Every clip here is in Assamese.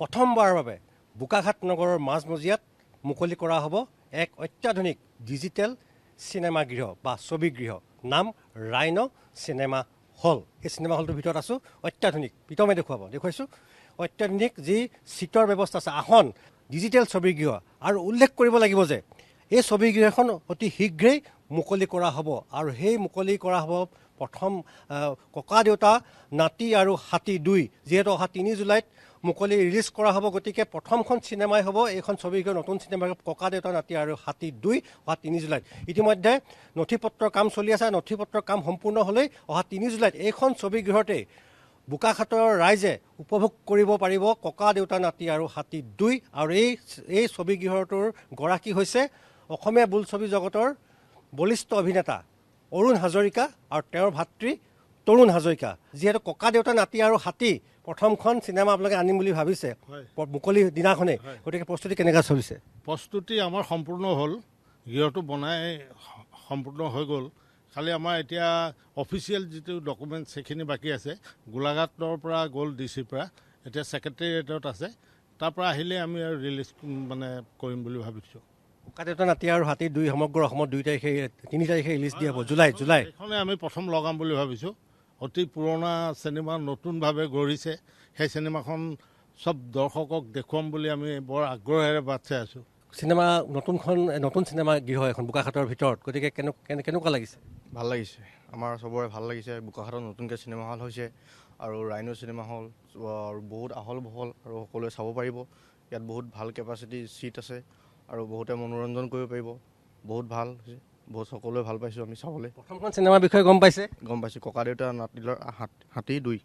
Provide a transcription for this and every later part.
প্ৰথমবাৰৰ বাবে বোকাখাট নগৰৰ মাজমজিয়াত মুকলি কৰা হ'ব এক অত্যাধুনিক ডিজিটেল চিনেমা গৃহ বা ছবিগৃহ, নাম ৰাইন' চিনেমা হল। এই চিনেমা হলটোৰ ভিতৰত আছোঁ, অত্যাধুনিক, প্ৰীতমে দেখুৱাইছোঁ অত্যাধুনিক যি চিটৰ ব্যৱস্থা আছে, আসন, ডিজিটেল ছবিগৃহ। আৰু উল্লেখ কৰিব লাগিব যে এই ছবিগৃহখন অতি শীঘ্ৰেই মুকলি কৰা হ'ব আৰু সেই মুকলি কৰা হ'ব প্ৰথম ককা দেউতা নাতি আৰু হাতী 2, যিহেতু অহা 3 জুলাইত মুকলি ৰিলিজ কৰা হ'ব। গতিকে প্ৰথমখন চিনেমাই হ'ব এইখন ছবিগৃহ, নতুন চিনেমা ককা দেউতা নাতি আৰু হাতী 2 অহা 3 জুলাইত। ইতিমধ্যে নথিপত্ৰৰ কাম চলি আছে। নথিপত্ৰৰ কাম সম্পূৰ্ণ হ'লেই অহা 3 জুলাইত এইখন ছবিগৃহতেই বোকাখাটৰ ৰাইজে উপভোগ কৰিব পাৰিব ককা দেউতা নাতি আৰু হাতী 2। আৰু এই ছবিগৃহটোৰ গৰাকী হৈছে অসমীয়া বোলছবি জগতৰ বলিষ্ঠ অভিনেতা অৰুণ হাজৰিকা আৰু তেওঁৰ ভাতৃ তৰুণ হাজৰিকা। যিহেতু ককা দেউতা নাতি আৰু হাতী প্ৰথমখন চিনেমা আপোনালোকে আনিম বুলি ভাবিছে মুকলি দিনাখনেই, গতিকে প্ৰস্তুতি কেনেকৈ চলিছে? প্ৰস্তুতি আমাৰ সম্পূৰ্ণ হ'ল, গৃহটো বনাই সম্পূৰ্ণ হৈ গ'ল। খালি আমাৰ এতিয়া অফিচিয়েল যিটো ডকুমেণ্টছ সেইখিনি বাকী আছে। গোলাঘাটৰ পৰা গ'ল ডিচিৰ পৰা, এতিয়া ছেক্ৰেটেৰিয়েটত আছে। তাৰ পৰা আহিলে আমি আৰু ৰিলিজ কৰিম বুলি ভাবিছোঁ। ককা দেউতা নাতি আৰু হাতী 2 সমগ্ৰ অসমত 3 তাৰিখে ৰিলিজ দিয়া হ'ব, জুলাই। সেইখনে আমি প্ৰথম লগাম বুলি ভাবিছোঁ। অতি পুৰণা চিনেমা নতুনভাৱে গঢ়িছে, সেই চিনেমাখন চব দৰ্শকক দেখুৱাম বুলি আমি বৰ আগ্ৰহেৰে বাট চাই আছোঁ। চিনেমা নতুন চিনেমা গৃহ এখন বোকাখাটৰ ভিতৰত, গতিকে কেনেকুৱা লাগিছে? ভাল লাগিছে, আমাৰ চবৰে ভাল লাগিছে। বোকাখাটত নতুনকৈ চিনেমা হল হৈছে আৰু ৰাইন' চিনেমা হল, আৰু বহুত আহল বহল আৰু সকলোৱে চাব পাৰিব। ইয়াত বহুত ভাল কেপাচিটি চিট আছে আৰু বহুতে মনোৰঞ্জন কৰিব পাৰিব। বহুত ভাল হৈছে, বহুত সকলোৱে ভাল পাইছোঁ আমি চাবলৈ। প্ৰথমখন চিনেমাৰ বিষয়ে গম পাইছোঁ, ককা দেউতা নাতিলৰ হাতী 2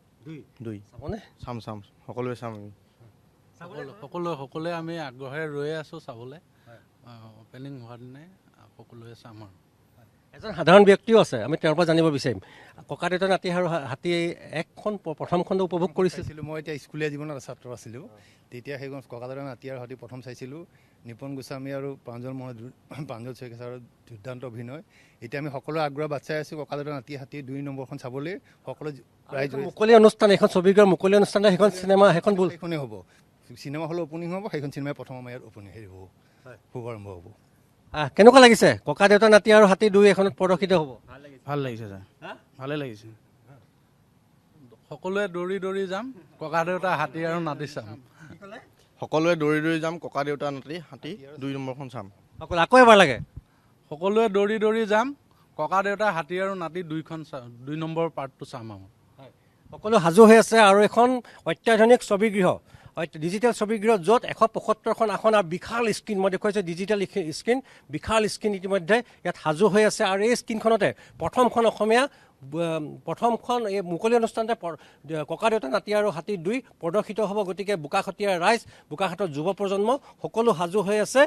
চাবনে? চাম সকলোৱে চাম আমি। সকলোৱে আমি আগ্ৰহেৰে ৰৈ আছোঁ চাবলৈ। অপেনিং হোৱাৰ দিনাই সকলোৱে চাম। আৰু এজন সাধাৰণ ব্যক্তিও আছে, আমি তেওঁৰ পৰা জানিব বিচাৰিম। ককা দেউতা নাতি আৰু হাতী প্ৰথমখন উপভোগ কৰিছিলোঁ। মই এতিয়া স্কুলীয়া জীৱনত ছাত্ৰ আছিলোঁ, তেতিয়া সেইখন ককা দেউতা নাতি আৰু হাতী প্ৰথম চাইছিলোঁ। নিপন গোস্বামী আৰু প্ৰাঞ্জল শইকীয়াৰ দুৰ্দান্ত অভিনয়। এতিয়া আমি সকলোৱে আগ্ৰহ বাট চাই আছোঁ ককা দেউতা নাতি হাতী 2 নম্বৰখন চাবলৈ। সকলো ৰাইজ মুকলি অনুষ্ঠান, এইখন ছবিগৃহৰ মুকলি অনুষ্ঠান, সেইখন সেইখনেই হ'ব। চিনেমা হলৰ অপেনিং হ'ব, সেইখন চিনেমাই প্ৰথম আমাৰ ইয়াত অপেনিং হ'ব, শুভাৰম্ভ হ'ব। কেনেকুৱা লাগিছে? ককা দেউতা নাতি আৰু হাতী 2 এখনত প্ৰদৰ্শিত হ'ব। ভাল লাগিছে ছাৰ, ভালে লাগিছে। সকলোৱে দৌৰি যাম, ককা দেউতা হাতী আৰু নাতি চাম। সকলোৱে দৌৰি যাম, ককা দেউতা নাতি হাতী 2 নম্বৰখন চাম। আকৌ এবাৰ লাগে। সকলোৱে দৌৰি যাম, ককা দেউতা হাতী আৰু নাতি 2 নম্বৰ পাৰ্টটো চাম। আমাৰ সকলো সাজু হৈ আছে আৰু এখন অত্যাধুনিক ছবিগৃহ, ডিজিটেল ছবিগৃহ, য'ত 175খন আসন আৰু বিশাল স্ক্ৰীণ, মই দেখুৱাইছোঁ ডিজিটেল স্ক্ৰীণ, বিশাল স্ক্ৰীণ ইতিমধ্যে ইয়াত সাজু হৈ আছে। আৰু এই স্ক্ৰীণখনতে প্ৰথমখন এই মুকলি অনুষ্ঠানতে ককা দেউতা নাতি আৰু হাতী 2 প্ৰদৰ্শিত হ'ব। গতিকে বোকাখাটীয়া ৰাইজ, বোকাখাটৰ যুৱ প্ৰজন্ম সকলো সাজু হৈ আছে।